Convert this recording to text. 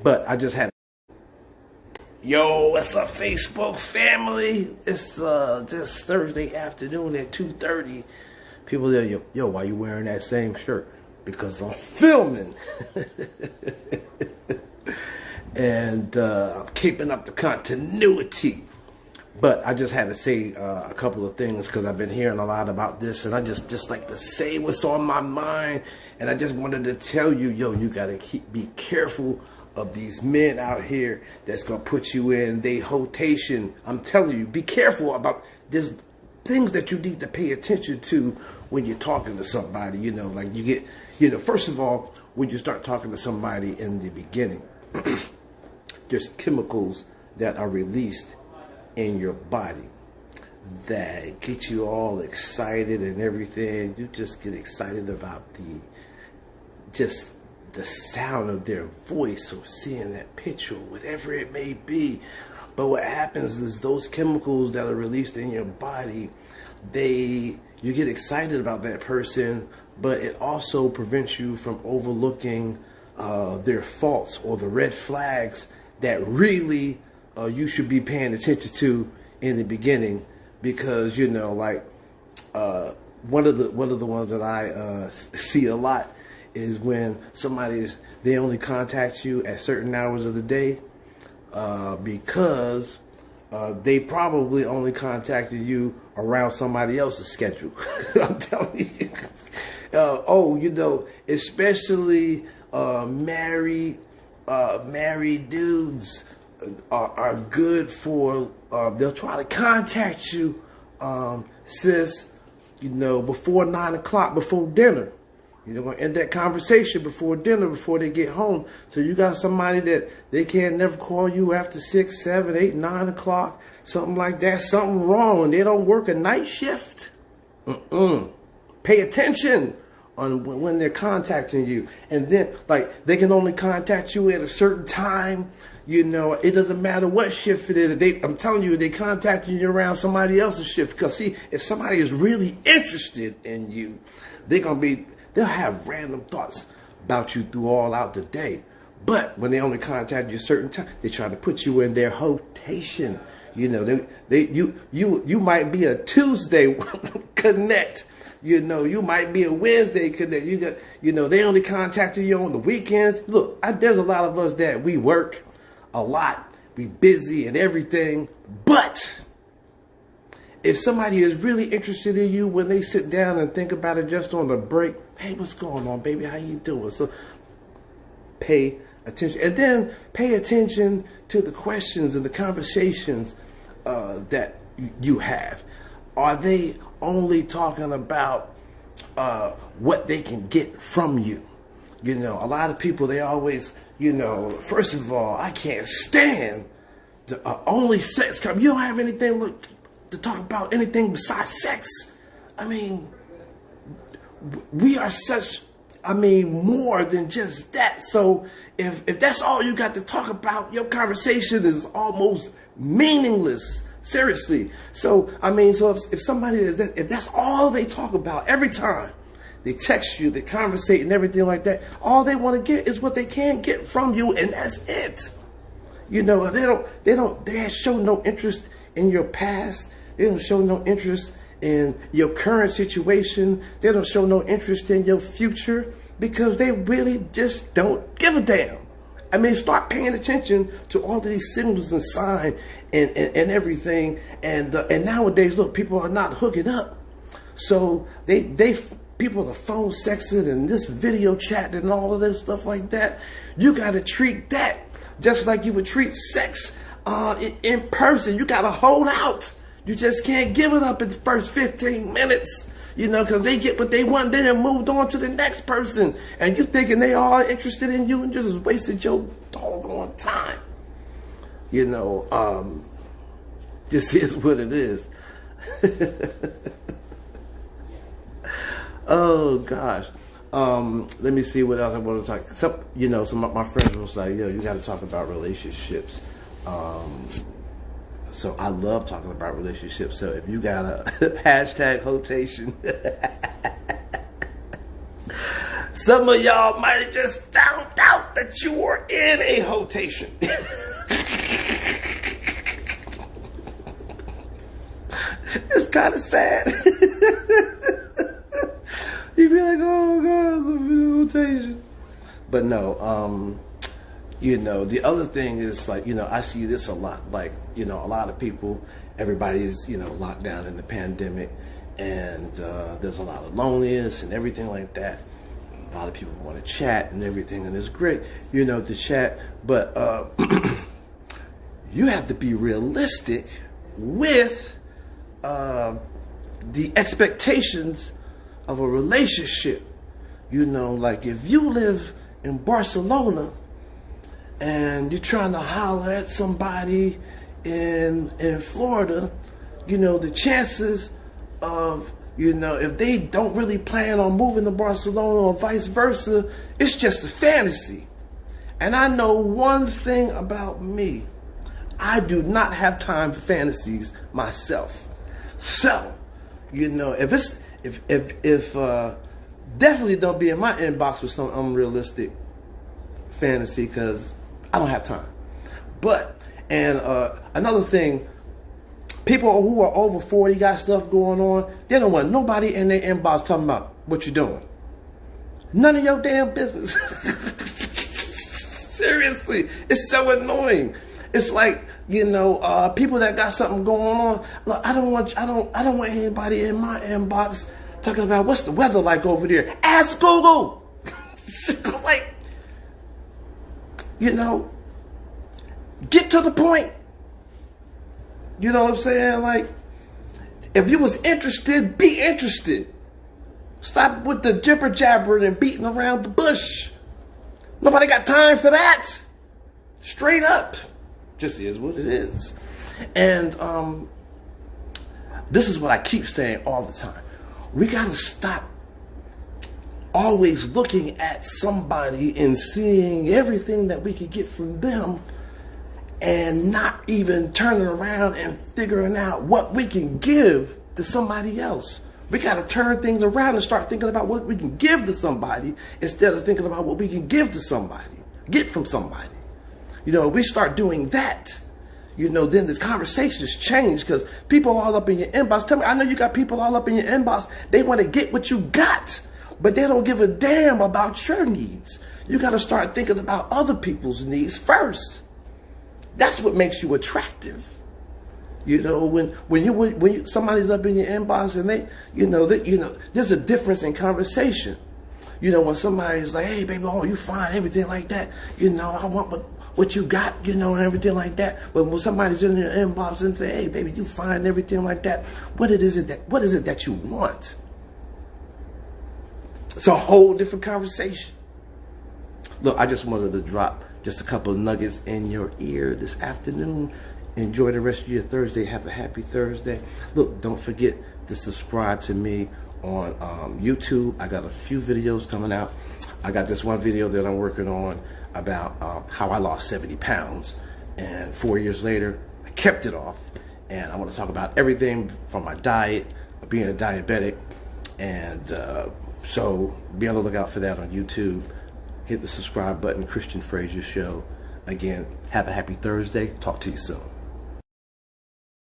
But I just had. Yo, what's up, Facebook family? It's just Thursday afternoon at 2:30. People are, yo, why you wearing that same shirt? Because I'm filming. And I'm keeping up the continuity. But I just had to say a couple of things because I've been hearing a lot about this, and I just like to say what's on my mind. And I just wanted to tell you, yo, you gotta be careful of these men out here that's gonna put you in they hoetation. I'm telling you, be careful about this. Things that you need to pay attention to when you're talking to somebody. You know, like you get, first of all, when you start talking to somebody in the beginning, there's chemicals that are released in your body that get you all excited and everything. You just get excited about the sound of their voice or seeing that picture, whatever it may be. But what happens is those chemicals that are released in your body, you get excited about that person, but it also prevents you from overlooking their faults or the red flags that really you should be paying attention to in the beginning. Because like one of the ones that I see a lot is when they only contact you at certain hours of the day because they probably only contacted you around somebody else's schedule. I'm telling you. Especially married dudes are good for. They'll try to contact you, sis. Before 9 o'clock, before dinner. You're going to end that conversation before dinner, before they get home. So you got somebody that they can't never call you after 6, 7, 8, 9 o'clock, something like that. Something wrong, and they don't work a night shift. Pay attention on when they're contacting you. And then, like, they can only contact you at a certain time. It doesn't matter what shift it is. I'm telling you, they contacting you around somebody else's shift. Because, see, if somebody is really interested in you, they'll have random thoughts about you throughout the day. But when they only contact you a certain time, they try to put you in their hoetation. You might be a Tuesday connect. You might be a Wednesday connect. They only contacting you on the weekends. Look, there's a lot of us that we work a lot. We busy and everything. But if somebody is really interested in you, when they sit down and think about it just on the break, hey, what's going on, baby? How you doing? So pay attention. And then pay attention to the questions and the conversations that you have. Are they only talking about what they can get from you? A lot of people, they always, first of all, I can't stand the only sex. You don't have anything to talk about anything besides sex. I mean, we are more than just that. So if that's all you got to talk about, your conversation is almost meaningless. Seriously. So if that's all they talk about every time they text you, they conversate and everything like that, all they want to get is what they can get from you, and that's it. They show no interest in your past. They don't show no interest in your current situation. They don't show no interest in your future because they really just don't give a damn. Start paying attention to all these signals and signs and everything. And nowadays, look, people are not hooking up. So people are phone sexing and this video chat and all of this stuff like that. You got to treat that just like you would treat sex in person. You got to hold out. You just can't give it up in the first 15 minutes. Because they get what they want, then they moved on to the next person. And you thinking they all interested in you and just wasted your doggone time. This is what it is. Oh, gosh. Let me see what else I want to talk. Some of my friends will say, you got to talk about relationships. So I love talking about relationships. So if you got a hashtag hoetation, some of y'all might have just found out that you are in a hoetation. It's kind of sad. You be like, oh God, I'm in a hoetation. But no, you know, the other thing is like, you know, I see this a lot. Like, you know, a lot of people, everybody's, you know, locked down in the pandemic, and there's a lot of loneliness and everything like that. A lot of people want to chat and everything, and it's great, you know, to chat. But you have to be realistic with the expectations of a relationship. You know, like if you live in Barcelona and you're trying to holler at somebody in Florida, you know, the chances of, you know, if they don't really plan on moving to Barcelona or vice versa, it's just a fantasy. And I know one thing about me. I do not have time for fantasies myself. So, you know, if definitely don't be in my inbox with some unrealistic fantasy, because I don't have time. But, and another thing, people who are over 40 got stuff going on, they don't want nobody in their inbox talking about what you're doing. None of your damn business. Seriously, it's so annoying. It's like, you know, people that got something going on. Look, I don't want anybody in my inbox talking about what's the weather like over there. Ask Google. Like, you know, get to the point. You know what I'm saying? Like, if you was interested, be interested. Stop with the jibber jabbering and beating around the bush. Nobody got time for that. Straight up. Just is what it is. And this is what I keep saying all the time. We gotta stop always looking at somebody and seeing everything that we could get from them, and not even turning around and figuring out what we can give to somebody else. We gotta turn things around and start thinking about what we can give to somebody instead of thinking about what we can give to somebody, get from somebody. You know, if we start doing that, you know, then this conversation has changed, because people all up in your inbox. Tell me, I know you got people all up in your inbox. They want to get what you got, but they don't give a damn about your needs. You got to start thinking about other people's needs first. That's what makes you attractive. You know, when somebody's up in your inbox and they, you know, there's a difference in conversation. You know, when somebody's like, hey, baby, oh, you fine, everything like that. You know, I want what you got, you know, and everything like that. But when somebody's in your inbox and say, hey, baby, you fine, and everything like that, what is it that you want? It's a whole different conversation. Look, I just wanted to drop just a couple of nuggets in your ear this afternoon. Enjoy the rest of your Thursday. Have a happy Thursday. Look, don't forget to subscribe to me on YouTube. I got a few videos coming out. I got this one video that I'm working on about how I lost 70 pounds. And 4 years later, I kept it off. And I want to talk about everything from my diet, being a diabetic. And so be on the lookout for that on YouTube. Hit the subscribe button, Christian Frazier Show. Again, have a happy Thursday. Talk to you soon.